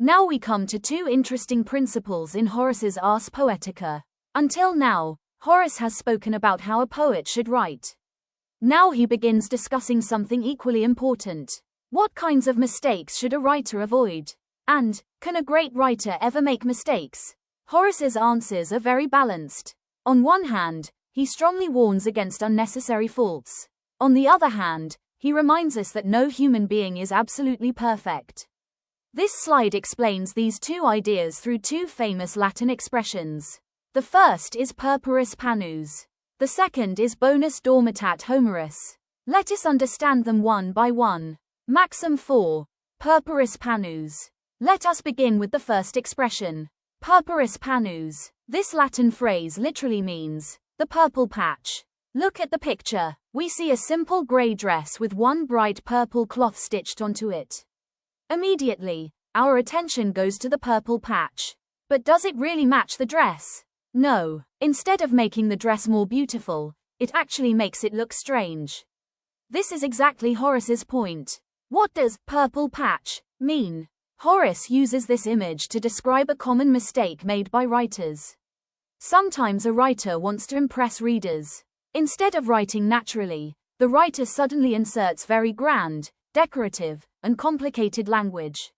Now we come to two interesting principles in Horace's Ars Poetica. Until now, Horace has spoken about how a poet should write. Now he begins discussing something equally important. What kinds of mistakes should a writer avoid? And, can a great writer ever make mistakes? Horace's answers are very balanced. On one hand, he strongly warns against unnecessary faults. On the other hand, he reminds us that no human being is absolutely perfect. This slide explains these two ideas through two famous Latin expressions. The first is purpuris pannus. The second is bonus dormitat Homerus. Let us understand them one by one. Maxim 4. Purpuris pannus. Let us begin with the first expression. Purpuris pannus. This Latin phrase literally means the purple patch. Look at the picture. We see a simple grey dress with one bright purple cloth stitched onto it. Immediately, our attention goes to the purple patch. But does it really match the dress? No. Instead of making the dress more beautiful, it actually makes it look strange. This is exactly Horace's point. What does purple patch mean? Horace uses this image to describe a common mistake made by writers. Sometimes a writer wants to impress readers. Instead of writing naturally, the writer suddenly inserts very grand, decorative, and complicated language.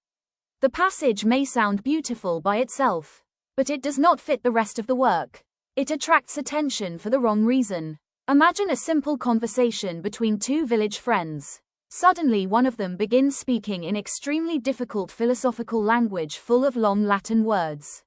The passage may sound beautiful by itself, but it does not fit the rest of the work. It attracts attention for the wrong reason. Imagine a simple conversation between two village friends. Suddenly one of them begins speaking in extremely difficult philosophical language full of long Latin words.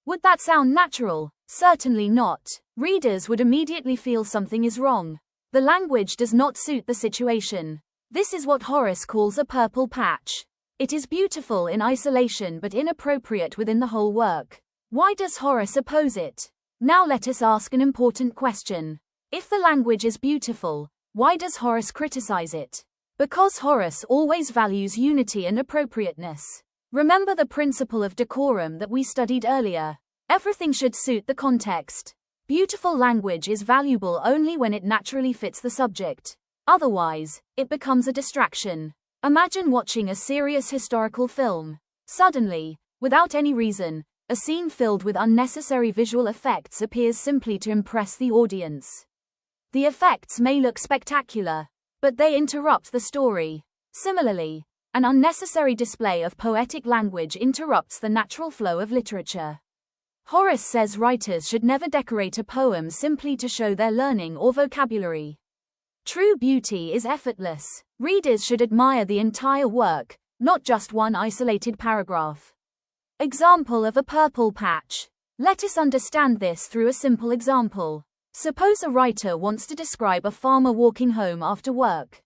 Would that sound natural? Certainly not. Readers would immediately feel something is wrong. The language does not suit the situation. This is what Horace calls a purple patch. It is beautiful in isolation but inappropriate within the whole work. Why does Horace oppose it? Now let us ask an important question. If the language is beautiful, why does Horace criticize it? Because Horace always values unity and appropriateness. Remember the principle of decorum that we studied earlier. Everything should suit the context. Beautiful language is valuable only when it naturally fits the subject. Otherwise, it becomes a distraction. Imagine watching a serious historical film. Suddenly, without any reason, a scene filled with unnecessary visual effects appears simply to impress the audience. The effects may look spectacular, but they interrupt the story. Similarly, an unnecessary display of poetic language interrupts the natural flow of literature. Horace says writers should never decorate a poem simply to show their learning or vocabulary. True beauty is effortless. Readers should admire the entire work, not just one isolated paragraph. Example of a purple patch. Let us understand this through a simple example. Suppose a writer wants to describe a farmer walking home after work.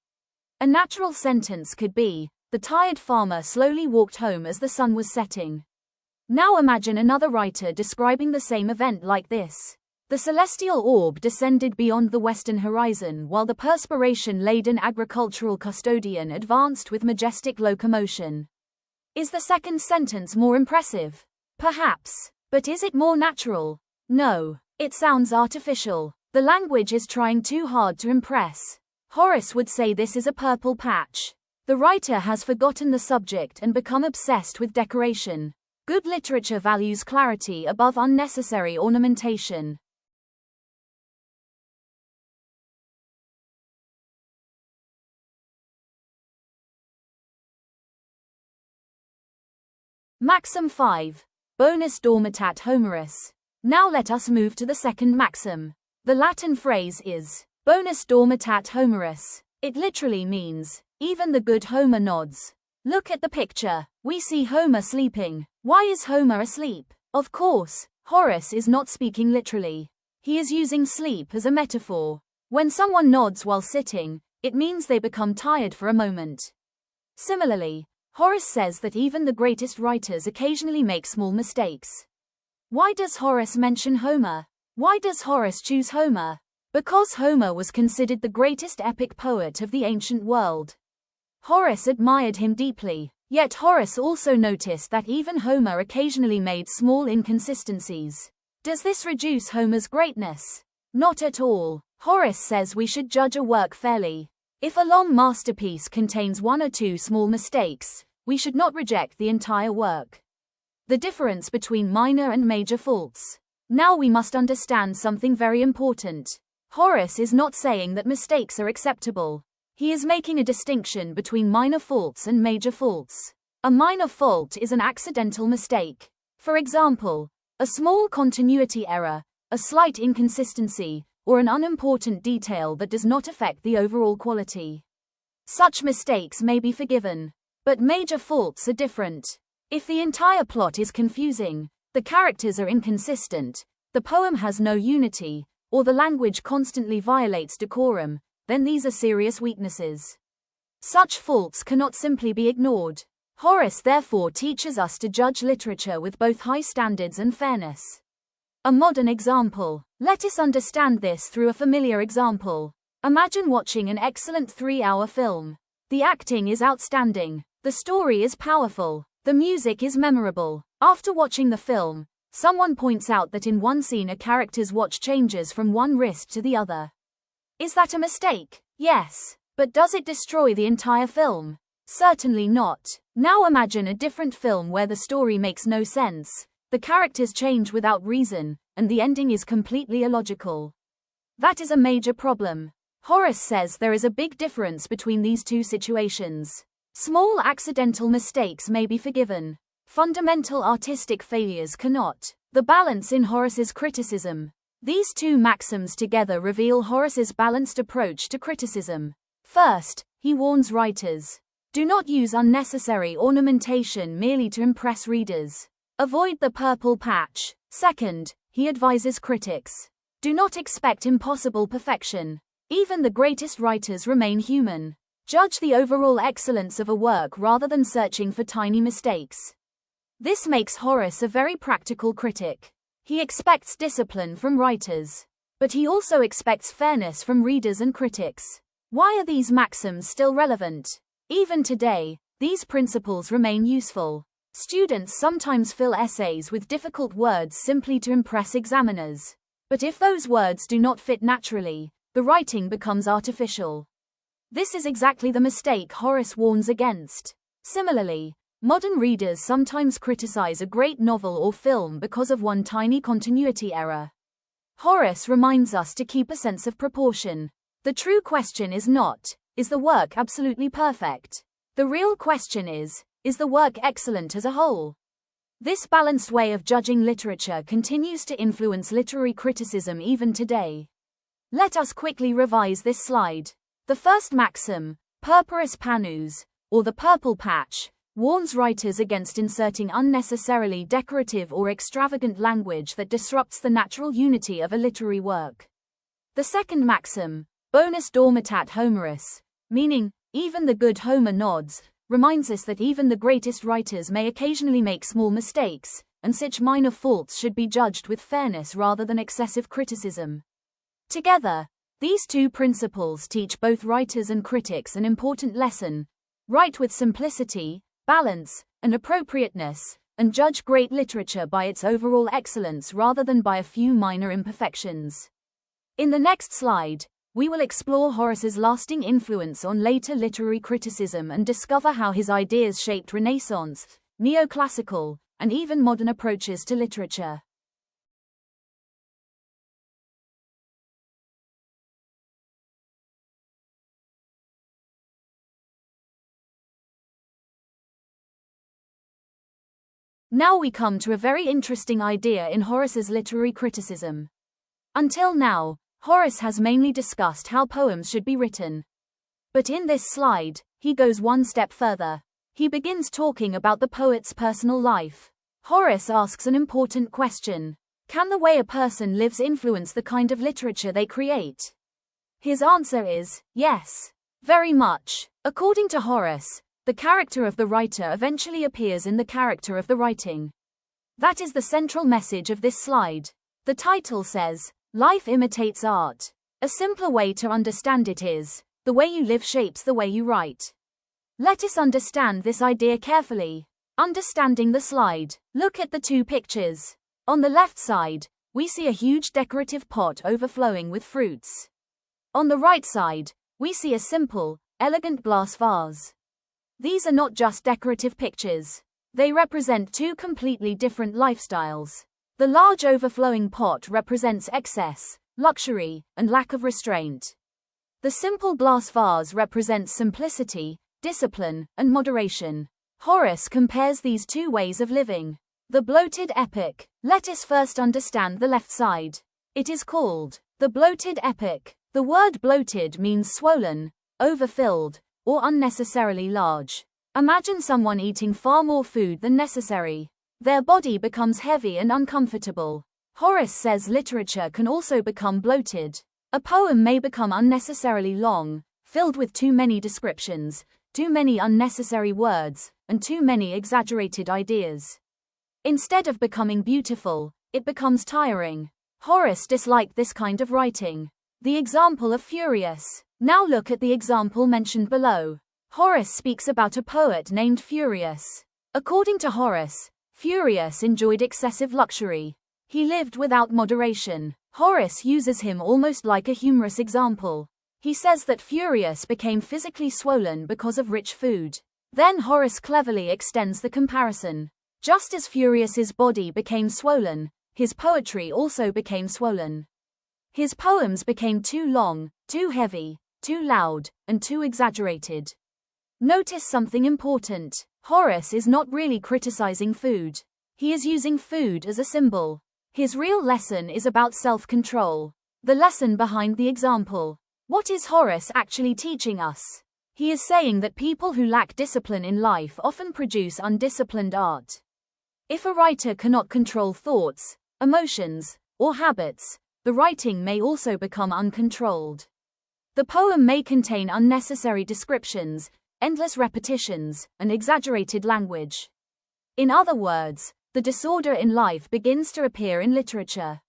A natural sentence could be, the tired farmer slowly walked home as the sun was setting. Now imagine another writer describing the same event like this. The celestial orb descended beyond the western horizon while the perspiration-laden agricultural custodian advanced with majestic locomotion. Is the second sentence more impressive? Perhaps. But is it more natural? No. It sounds artificial. The language is trying too hard to impress. Horace would say this is a purple patch. The writer has forgotten the subject and become obsessed with decoration. Good literature values clarity above unnecessary ornamentation. Maxim 5. Bonus dormitat Homerus. Now let us move to the second maxim. The Latin phrase is bonus dormitat Homerus. It literally means, even the good Homer nods. Look at the picture. We see Homer sleeping. Why is Homer asleep? Of course, Horace is not speaking literally. He is using sleep as a metaphor. When someone nods while sitting, it means they become tired for a moment. Similarly, Horace says that even the greatest writers occasionally make small mistakes. Why does Horace mention Homer? Why does Horace choose Homer? Because Homer was considered the greatest epic poet of the ancient world. Horace admired him deeply, yet Horace also noticed that even Homer occasionally made small inconsistencies. Does this reduce Homer's greatness? Not at all. Horace says we should judge a work fairly. If a long masterpiece contains one or two small mistakes, we should not reject the entire work. The difference between minor and major faults. Now we must understand something very important. Horace is not saying that mistakes are acceptable. He is making a distinction between minor faults and major faults. A minor fault is an accidental mistake. For example, a small continuity error, a slight inconsistency, or an unimportant detail that does not affect the overall quality. Such mistakes may be forgiven. But major faults are different. If the entire plot is confusing, the characters are inconsistent, the poem has no unity, or the language constantly violates decorum, then these are serious weaknesses. Such faults cannot simply be ignored. Horace therefore teaches us to judge literature with both high standards and fairness. A modern example. Let us understand this through a familiar example. Imagine watching an excellent 3-hour film. The acting is outstanding. The story is powerful. The music is memorable. After watching the film, someone points out that in one scene a character's watch changes from one wrist to the other. Is that a mistake? Yes. But does it destroy the entire film? Certainly not. Now imagine a different film where the story makes no sense, the characters change without reason, and the ending is completely illogical. That is a major problem. Horace says there is a big difference between these two situations. Small accidental mistakes may be forgiven. Fundamental artistic failures cannot. The balance in Horace's criticism. These two maxims together reveal Horace's balanced approach to criticism. First, he warns writers. Do not use unnecessary ornamentation merely to impress readers. Avoid the purple patch. Second, he advises critics. Do not expect impossible perfection. Even the greatest writers remain human. Judge the overall excellence of a work rather than searching for tiny mistakes. This makes Horace a very practical critic. He expects discipline from writers. But he also expects fairness from readers and critics. Why are these maxims still relevant? Even today, these principles remain useful. Students sometimes fill essays with difficult words simply to impress examiners. But if those words do not fit naturally, the writing becomes artificial. This is exactly the mistake Horace warns against. Similarly, modern readers sometimes criticize a great novel or film because of one tiny continuity error. Horace reminds us to keep a sense of proportion. The true question is not, is the work absolutely perfect? The real question is the work excellent as a whole? This balanced way of judging literature continues to influence literary criticism even today. Let us quickly revise this slide. The first maxim, purpuris pannus, or the purple patch, warns writers against inserting unnecessarily decorative or extravagant language that disrupts the natural unity of a literary work. The second maxim, bonus dormitat Homerus, meaning, even the good Homer nods, reminds us that even the greatest writers may occasionally make small mistakes, and such minor faults should be judged with fairness rather than excessive criticism. Together, these two principles teach both writers and critics an important lesson: write with simplicity, balance, and appropriateness, and judge great literature by its overall excellence rather than by a few minor imperfections. In the next slide, we will explore Horace's lasting influence on later literary criticism and discover how his ideas shaped Renaissance, neoclassical, and even modern approaches to literature. Now we come to a very interesting idea in Horace's literary criticism. Until now, Horace has mainly discussed how poems should be written. But in this slide, he goes one step further. He begins talking about the poet's personal life. Horace asks an important question. Can the way a person lives influence the kind of literature they create? His answer is, yes. Very much. According to Horace, the character of the writer eventually appears in the character of the writing. That is the central message of this slide. The title says, Life imitates art. A simpler way to understand it is, the way you live shapes the way you write. Let us understand this idea carefully. Understanding the slide, look at the two pictures. On the left side, we see a huge decorative pot overflowing with fruits. On the right side, we see a simple, elegant glass vase. These are not just decorative pictures. They represent two completely different lifestyles. The large overflowing pot represents excess, luxury, and lack of restraint. The simple glass vase represents simplicity, discipline, and moderation. Horace compares these two ways of living. The bloated epic. Let us first understand the left side. It is called the bloated epic. The word bloated means swollen, overfilled, or unnecessarily large. Imagine someone eating far more food than necessary. Their body becomes heavy and uncomfortable. Horace says literature can also become bloated. A poem may become unnecessarily long, filled with too many descriptions, too many unnecessary words, and too many exaggerated ideas. Instead of becoming beautiful, it becomes tiring. Horace disliked this kind of writing. The example of Furius. Now look at the example mentioned below. Horace speaks about a poet named Furius. According to Horace, Furius enjoyed excessive luxury. He lived without moderation. Horace uses him almost like a humorous example. He says that Furius became physically swollen because of rich food. Then Horace cleverly extends the comparison. Just as Furius's body became swollen, his poetry also became swollen. His poems became too long, too heavy, too loud, and too exaggerated. Notice something important. Horace is not really criticizing food. He is using food as a symbol. His real lesson is about self-control. The lesson behind the example. What is Horace actually teaching us? He is saying that people who lack discipline in life often produce undisciplined art. If a writer cannot control thoughts, emotions, or habits, the writing may also become uncontrolled. The poem may contain unnecessary descriptions, endless repetitions, and exaggerated language. In other words, the disorder in life begins to appear in literature.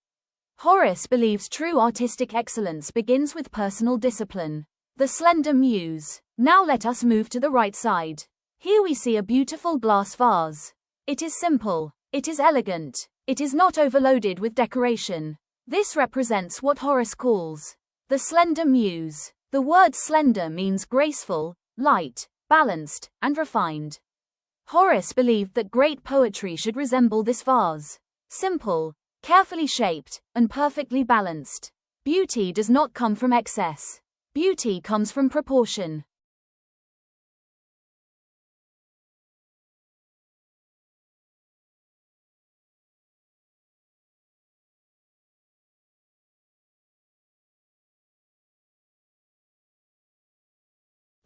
Horace believes true artistic excellence begins with personal discipline. The slender muse. Now let us move to the right side. Here we see a beautiful glass vase. It is simple. It is elegant. It is not overloaded with decoration. This represents what Horace calls the slender muse. The word slender means graceful, light, balanced, and refined. Horace believed that great poetry should resemble this vase. Simple, carefully shaped, and perfectly balanced. Beauty does not come from excess. Beauty comes from proportion.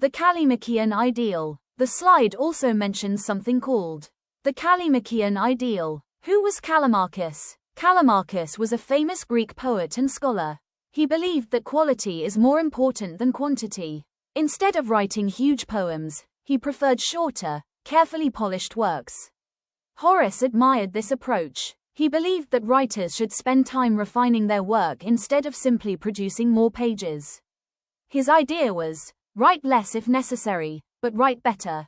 The Callimacheian ideal. The slide also mentions something called the Callimacheian ideal. Who was Callimachus? Callimachus was a famous Greek poet and scholar. He believed that quality is more important than quantity. Instead of writing huge poems, he preferred shorter, carefully polished works. Horace admired this approach. He believed that writers should spend time refining their work instead of simply producing more pages. His idea was, write less if necessary, but write better.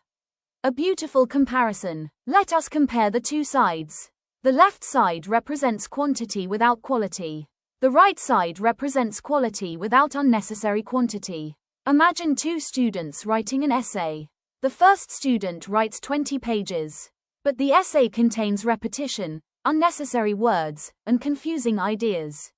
A beautiful comparison. Let us compare the two sides. The left side represents quantity without quality. The right side represents quality without unnecessary quantity. Imagine two students writing an essay. The first student writes 20 pages. But the essay contains repetition, unnecessary words, and confusing ideas.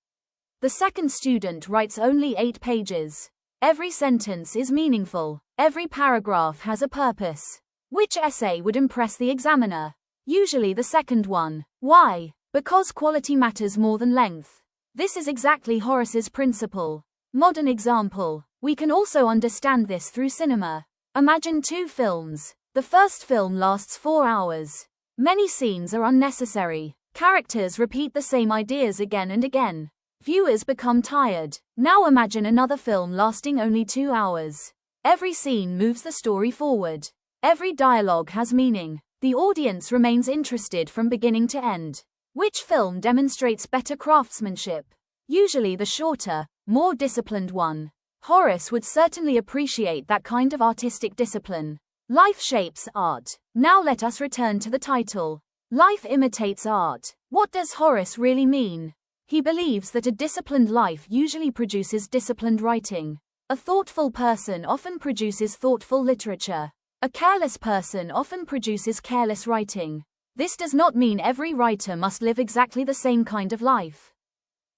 The second student writes only 8 pages. Every sentence is meaningful. Every paragraph has a purpose. Which essay would impress the examiner? Usually the second one. Why? Because quality matters more than length. This is exactly Horace's principle. Modern example. We can also understand this through cinema. Imagine 2 films. The first film lasts 4 hours. Many scenes are unnecessary. Characters repeat the same ideas again and again. Viewers become tired. Now imagine another film lasting only 2 hours. Every scene moves the story forward. Every dialogue has meaning. The audience remains interested from beginning to end. Which film demonstrates better craftsmanship? Usually the shorter, more disciplined one. Horace would certainly appreciate that kind of artistic discipline. Life shapes art. Now let us return to the title. Life imitates art. What does Horace really mean? He believes that a disciplined life usually produces disciplined writing. A thoughtful person often produces thoughtful literature. A careless person often produces careless writing. This does not mean every writer must live exactly the same kind of life.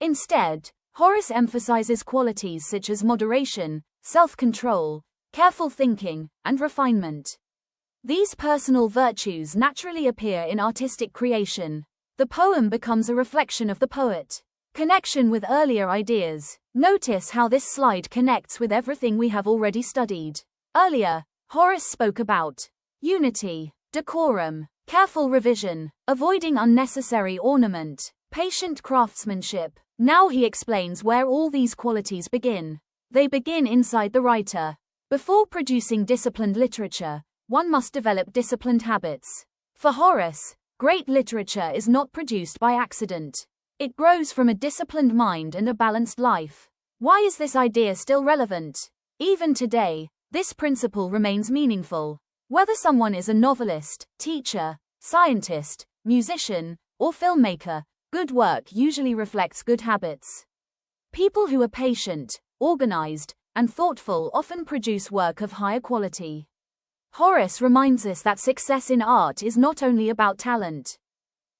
Instead, Horace emphasizes qualities such as moderation, self-control, careful thinking, and refinement. These personal virtues naturally appear in artistic creation. The poem becomes a reflection of the poet. Connection with earlier ideas. Notice how this slide connects with everything we have already studied. Earlier, Horace spoke about unity, decorum, careful revision, avoiding unnecessary ornament, patient craftsmanship. Now he explains where all these qualities begin. They begin inside the writer. Before producing disciplined literature, one must develop disciplined habits. For Horace, great literature is not produced by accident. It grows from a disciplined mind and a balanced life. Why is this idea still relevant? Even today, this principle remains meaningful. Whether someone is a novelist, teacher, scientist, musician, or filmmaker, good work usually reflects good habits. People who are patient, organized, and thoughtful often produce work of higher quality. Horace reminds us that success in art is not only about talent.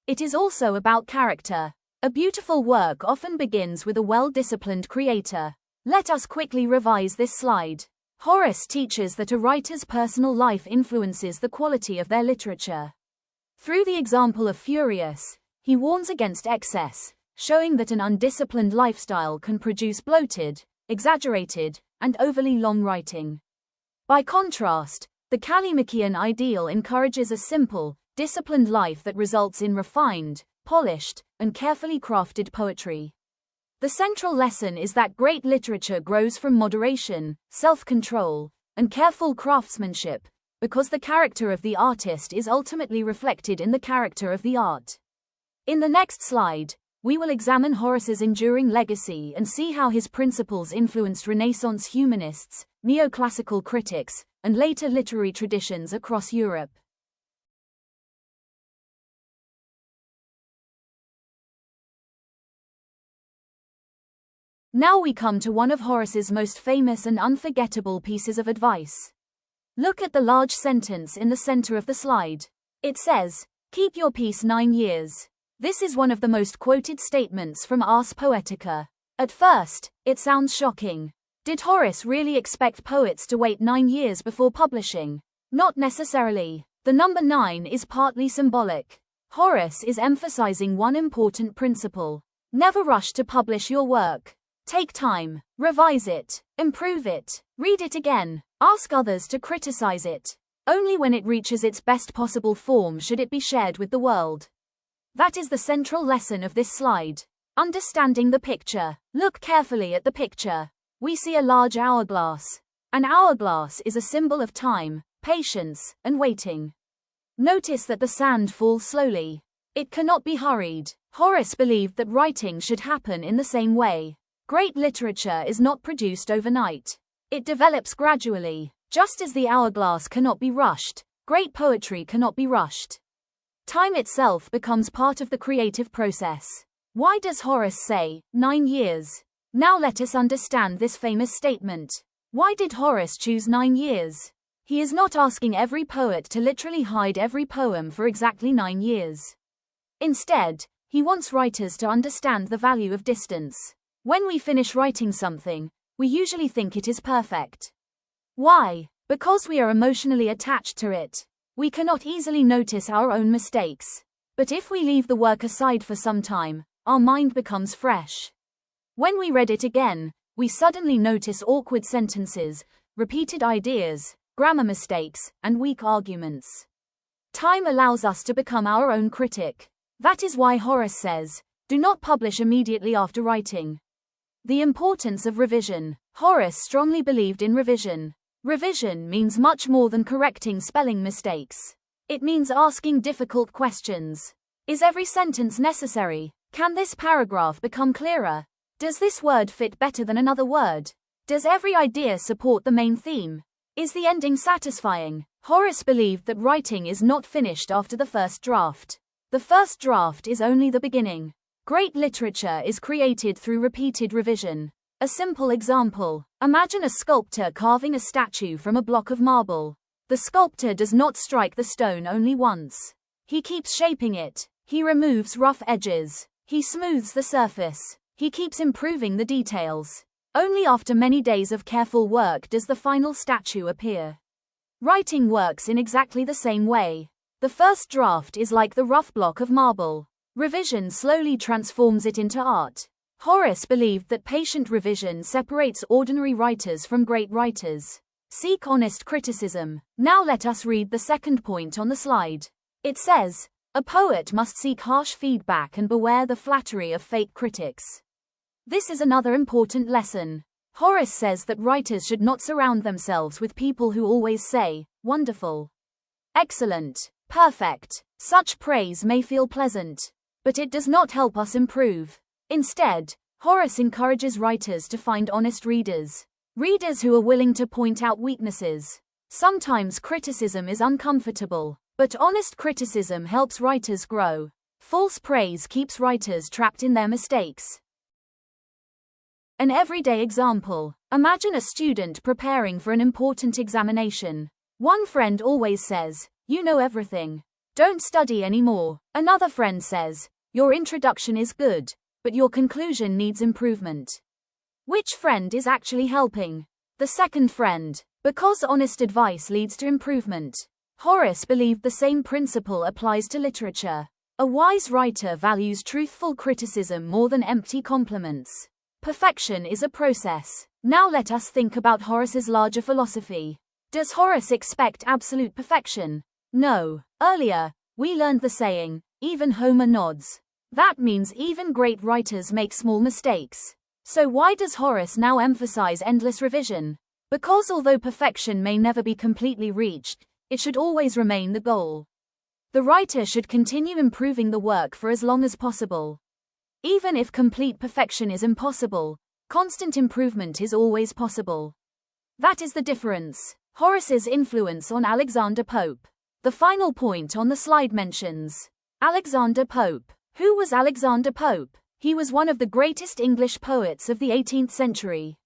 It is also about character. A beautiful work often begins with a well-disciplined creator. Let us quickly revise this slide. Horace teaches that a writer's personal life influences the quality of their literature. Through the example of Furious, he warns against excess, showing that an undisciplined lifestyle can produce bloated, exaggerated, and overly long writing. By contrast, the Callimachian ideal encourages a simple, disciplined life that results in refined, polished, and carefully crafted poetry. The central lesson is that great literature grows from moderation, self-control, and careful craftsmanship, because the character of the artist is ultimately reflected in the character of the art. In the next slide, we will examine Horace's enduring legacy and see how his principles influenced Renaissance humanists, neoclassical critics, and later literary traditions across Europe. Now we come to one of Horace's most famous and unforgettable pieces of advice. Look at the large sentence in the center of the slide. It says, "Keep your peace 9 years." This is one of the most quoted statements from Ars Poetica. At first, it sounds shocking. Did Horace really expect poets to wait 9 years before publishing? Not necessarily. The number 9 is partly symbolic. Horace is emphasizing one important principle. Never rush to publish your work. Take time, revise it, improve it, read it again, ask others to criticize it. Only when it reaches its best possible form should it be shared with the world. That is the central lesson of this slide. Understanding the picture. Look carefully at the picture. We see a large hourglass. An hourglass is a symbol of time, patience, and waiting. Notice that the sand falls slowly. It cannot be hurried. Horace believed that writing should happen in the same way. Great literature is not produced overnight. It develops gradually. Just as the hourglass cannot be rushed, great poetry cannot be rushed. Time itself becomes part of the creative process. Why does Horace say, 9 years? Now let us understand this famous statement. Why did Horace choose 9 years? He is not asking every poet to literally hide every poem for exactly 9 years. Instead, he wants writers to understand the value of distance. When we finish writing something, we usually think it is perfect. Why? Because we are emotionally attached to it. We cannot easily notice our own mistakes. But if we leave the work aside for some time, our mind becomes fresh. When we read it again, we suddenly notice awkward sentences, repeated ideas, grammar mistakes, and weak arguments. Time allows us to become our own critic. That is why Horace says, do not publish immediately after writing. The importance of revision. Horace strongly believed in revision. Revision means much more than correcting spelling mistakes. It means asking difficult questions. Is every sentence necessary? Can this paragraph become clearer? Does this word fit better than another word? Does every idea support the main theme? Is the ending satisfying? Horace believed that writing is not finished after the first draft. The first draft is only the beginning. Great literature is created through repeated revision. A simple example. Imagine a sculptor carving a statue from a block of marble. The sculptor does not strike the stone only once. He keeps shaping it. He removes rough edges. He smooths the surface. He keeps improving the details. Only after many days of careful work does the final statue appear. Writing works in exactly the same way. The first draft is like the rough block of marble. Revision slowly transforms it into art. Horace believed that patient revision separates ordinary writers from great writers. Seek honest criticism. Now let us read the second point on the slide. It says, a poet must seek harsh feedback and beware the flattery of fake critics. This is another important lesson. Horace says that writers should not surround themselves with people who always say, wonderful, excellent, perfect. Such praise may feel pleasant, but it does not help us improve. Instead, Horace encourages writers to find honest readers. Readers who are willing to point out weaknesses. Sometimes criticism is uncomfortable, but honest criticism helps writers grow. False praise keeps writers trapped in their mistakes. An everyday example. Imagine a student preparing for an important examination. One friend always says, you know everything. Don't study anymore. Another friend says, your introduction is good, but your conclusion needs improvement. Which friend is actually helping? The second friend, because honest advice leads to improvement. Horace believed the same principle applies to literature. A wise writer values truthful criticism more than empty compliments. Perfection is a process. Now let us think about Horace's larger philosophy. Does Horace expect absolute perfection? No. Earlier, we learned the saying, even Homer nods. That means even great writers make small mistakes. So why does Horace now emphasize endless revision? Because although perfection may never be completely reached, it should always remain the goal. The writer should continue improving the work for as long as possible. Even if complete perfection is impossible, constant improvement is always possible. That is the difference. Horace's influence on Alexander Pope. The final point on the slide mentions Alexander Pope. Who was Alexander Pope? He was one of the greatest English poets of the 18th century.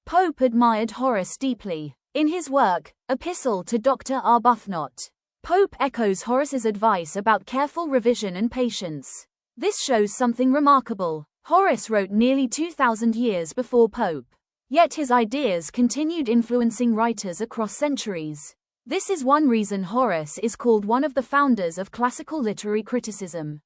Pope admired Horace deeply. In his work, Epistle to Dr. Arbuthnot, Pope echoes Horace's advice about careful revision and patience. This shows something remarkable. Horace wrote nearly 2,000 years before Pope. Yet his ideas continued influencing writers across centuries. This is one reason Horace is called one of the founders of classical literary criticism.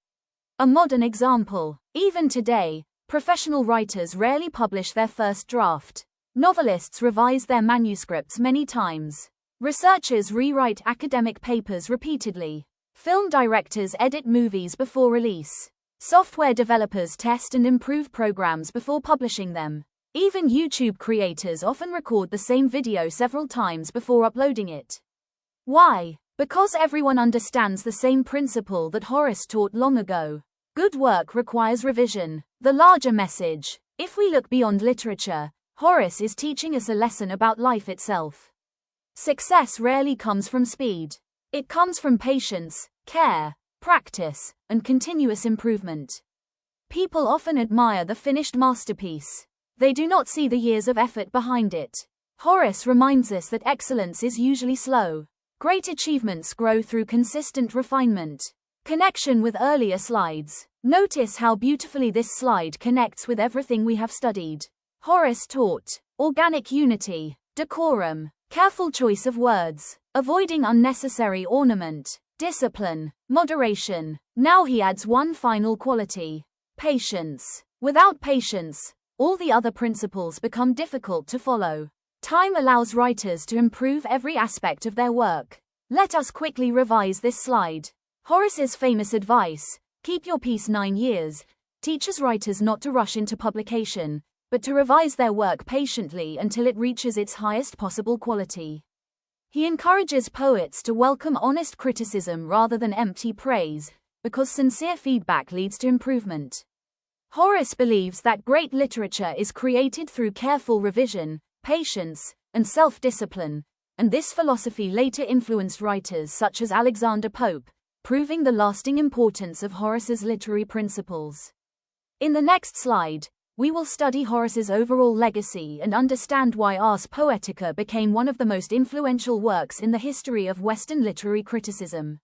A modern example. Even today, professional writers rarely publish their first draft. Novelists revise their manuscripts many times. Researchers rewrite academic papers repeatedly. Film directors edit movies before release. Software developers test and improve programs before publishing them. Even YouTube creators often record the same video several times before uploading it. Why? Because everyone understands the same principle that Horace taught long ago. Good work requires revision. The larger message. If we look beyond literature, Horace is teaching us a lesson about life itself. Success rarely comes from speed. It comes from patience, care, practice, and continuous improvement. People often admire the finished masterpiece. They do not see the years of effort behind it. Horace reminds us that excellence is usually slow. Great achievements grow through consistent refinement. Connection with earlier slides. Notice how beautifully this slide connects with everything we have studied. Horace taught organic unity, decorum, careful choice of words, avoiding unnecessary ornament, discipline, moderation. Now he adds one final quality: patience. Without patience, all the other principles become difficult to follow. Time allows writers to improve every aspect of their work. Let us quickly revise this slide. Horace's famous advice, keep your peace 9 years, teaches writers not to rush into publication, but to revise their work patiently until it reaches its highest possible quality. He encourages poets to welcome honest criticism rather than empty praise, because sincere feedback leads to improvement. Horace believes that great literature is created through careful revision, patience, and self-discipline, and this philosophy later influenced writers such as Alexander Pope, proving the lasting importance of Horace's literary principles. In the next slide, We will study Horace's overall legacy and understand why Ars Poetica became one of the most influential works in the history of Western literary criticism.